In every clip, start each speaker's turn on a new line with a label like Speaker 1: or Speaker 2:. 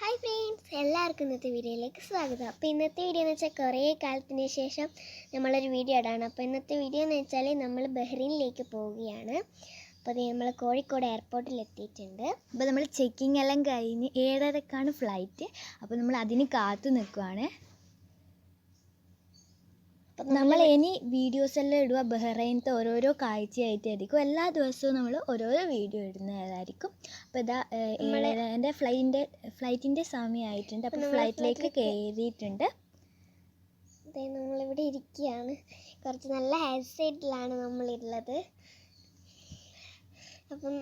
Speaker 1: Hi friends, എല്ലാവർക്കും ഇന്നത്തെ വീഡിയോയിലേക്ക് സ്വാഗതം. അപ്പോൾ ഇന്നത്തെ വീഡിയോ എന്ന് വെച്ചാൽ കുറേ കാലത്തിന് ശേഷം നമ്മളൊരു വീഡിയോ ഇടാണ്. അപ്പോൾ ഇന്നത്തെ വീഡിയോ എന്ന് വെച്ചാൽ നമ്മൾ ബഹ്റൈനിലേക്ക് പോവുകയാണ്. അപ്പോൾ അത് നമ്മൾ കോഴിക്കോട് എയർപോർട്ടിൽ എത്തിയിട്ടുണ്ട്.
Speaker 2: അപ്പോൾ നമ്മൾ ചെക്കിംഗ് എല്ലാം കഴിഞ്ഞ് 7:30ക്കാണ് ഫ്ലൈറ്റ്. അപ്പോൾ നമ്മൾ അതിന് കാത്തു നിൽക്കുവാണ്. നമ്മൾ ഇനി വീഡിയോസ് എല്ലാം ഇടുക ബഹ്റൈനത്തെ ഓരോരോ കാഴ്ചയായിട്ടായിരിക്കും. എല്ലാ ദിവസവും നമ്മൾ ഓരോരോ വീഡിയോ ഇടുന്നതായിരിക്കും. അപ്പോൾ ഇതാ എൻ്റെ ഫ്ലൈറ്റിൻ്റെ സമയമായിട്ടുണ്ട്. അപ്പോൾ ഫ്ലൈറ്റിലേക്ക് കയറിയിട്ടുണ്ട്.
Speaker 1: നമ്മളിവിടെ ഇരിക്കുകയാണ്. കുറച്ച് നല്ല ഹെയർ സൈഡിലാണ് നമ്മളുള്ളത്. അപ്പം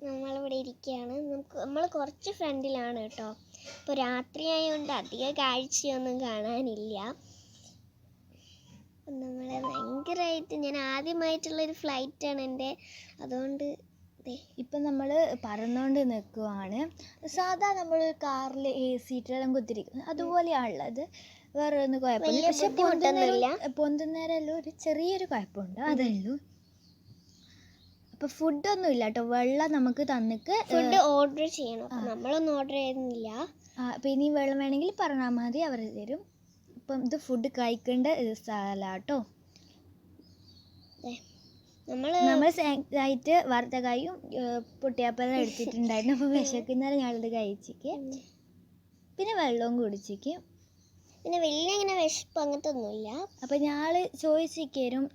Speaker 1: നമ്മളിവിടെ ഇരിക്കുകയാണ്. നമ്മൾ കുറച്ച് ഫ്രണ്ടിലാണ് കേട്ടോ. ഇപ്പോൾ രാത്രി ആയതുകൊണ്ട് അധികം കാഴ്ചയൊന്നും കാണാനില്ല. നമ്മളെ ഭയങ്കരമായിട്ട് ഞാൻ ആദ്യമായിട്ടുള്ളൊരു ഫ്ലൈറ്റാണ് എൻ്റെ. അതുകൊണ്ട്
Speaker 2: ഇപ്പം നമ്മൾ പറന്നുകൊണ്ട് നിൽക്കുവാണ്. സാധാ നമ്മൾ കാറിൽ സീറ്റിലെല്ലാം കുത്തിരിക്കുന്നത് അതുപോലെയാണുള്ളത്. വേറെ ഒന്നും കുഴപ്പമില്ല. പക്ഷെ പൊന്തുന്നേരമല്ലോ ഒരു ചെറിയൊരു കുഴപ്പമുണ്ട്, അതല്ലോ. അപ്പോൾ ഫുഡൊന്നും ഇല്ല കേട്ടോ. വെള്ളം നമുക്ക് തന്നിട്ട്
Speaker 1: ഫുഡ് ഓർഡർ ചെയ്യണം. നമ്മളൊന്നും ഓർഡർ ചെയ്യുന്നില്ല.
Speaker 2: അപ്പോൾ ഇനി വെള്ളം വേണമെങ്കിൽ പറഞ്ഞാൽ മതി, അവർ തരും. അപ്പം ഇത് ഫുഡ് കഴിക്കേണ്ട സ്ഥലമാട്ടോ. നമ്മൾ ആയിട്ട് വറുത്തകായും പൊട്ടിയാപ്പലും എടുത്തിട്ടുണ്ടായിരുന്നു. അപ്പോൾ വിശക്കുന്നേരം ഞാനത് കഴിച്ചിക്ക്. പിന്നെ വെള്ളവും കുടിച്ചിക്ക്.
Speaker 1: പിന്നെ വലിയ ഇങ്ങനെ വിശപ്പ് അങ്ങനത്തെ ഒന്നുമില്ല.
Speaker 2: അപ്പം ഞങ്ങൾ ചോദിച്ചിരും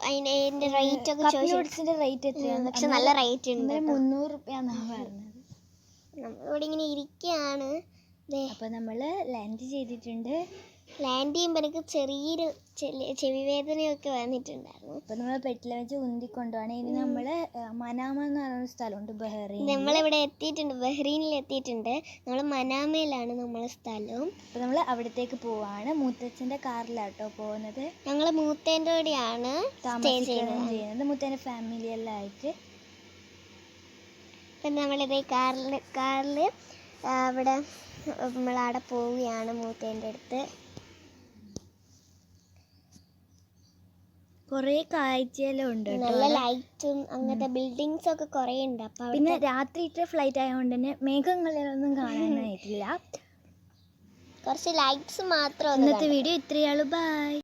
Speaker 1: അതിൻ്റെ റേറ്റ് ഒക്കെ
Speaker 2: നൂഡിൽസിൻ്റെ റേറ്റ് എത്രയാണ്.
Speaker 1: പക്ഷെ നല്ല റേറ്റ് ഉണ്ട്.
Speaker 2: 300 രൂപയാണെന്നാണ് പറഞ്ഞത്.
Speaker 1: നമ്മളിവിടെ ഇങ്ങനെ ഇരിക്കുകയാണ്.
Speaker 2: അപ്പോൾ നമ്മൾ ലാൻഡ് ചെയ്തിട്ടുണ്ട്.
Speaker 1: ലാൻഡ് ചെയ്യുമ്പോൾ എനിക്ക് ചെറിയൊരു ചെവി വേദനയൊക്കെ വന്നിട്ടുണ്ടായിരുന്നു.
Speaker 2: അപ്പോൾ നമ്മൾ പെട്ടിൽ വെച്ച് ഉന്തിക്കൊണ്ടുപോവാണ്. ഇനി നമ്മൾ മനാമ എന്ന് പറയുന്ന സ്ഥലമുണ്ട് ബഹ്റൈൻ.
Speaker 1: നമ്മളിവിടെ എത്തിയിട്ടുണ്ട്, ബഹ്റൈനിൽ എത്തിയിട്ടുണ്ട്. നമ്മൾ മനാമയിലാണ് നമ്മളെ സ്ഥലം.
Speaker 2: അപ്പോൾ നമ്മൾ അവിടത്തേക്ക് പോവാണ്. മൂത്തച്ഛൻ്റെ കാറിലാട്ടോ പോകുന്നത്.
Speaker 1: ഞങ്ങൾ മൂത്തേൻ്റെ കൂടെയാണ്
Speaker 2: ചെയ്യുന്നത്, മൂത്തേൻ്റെ ഫാമിലി എല്ലാം ആയിട്ട്.
Speaker 1: അപ്പം നമ്മളിത് കാറിൽ അവിടെ നമ്മളവിടെ പോവുകയാണ് മൂത്തേൻ്റെ അടുത്ത്.
Speaker 2: കുറേ കാഴ്ചയെല്ലാം ഉണ്ട്,
Speaker 1: നല്ല ലൈറ്റും അങ്ങനത്തെ ബിൽഡിങ്സ് ഒക്കെ കുറേ ഉണ്ട്. അപ്പം
Speaker 2: പിന്നെ രാത്രിയിലെ ഫ്ലൈറ്റ് ആയതുകൊണ്ട് തന്നെ മേഘങ്ങളിലൊന്നും കാണാനായിട്ടില്ല.
Speaker 1: കുറച്ച് ലൈറ്റ്സ് മാത്രം.
Speaker 2: ഇന്നത്തെ വീഡിയോ ഇത്രയേ ഉള്ളൂ. ബൈ.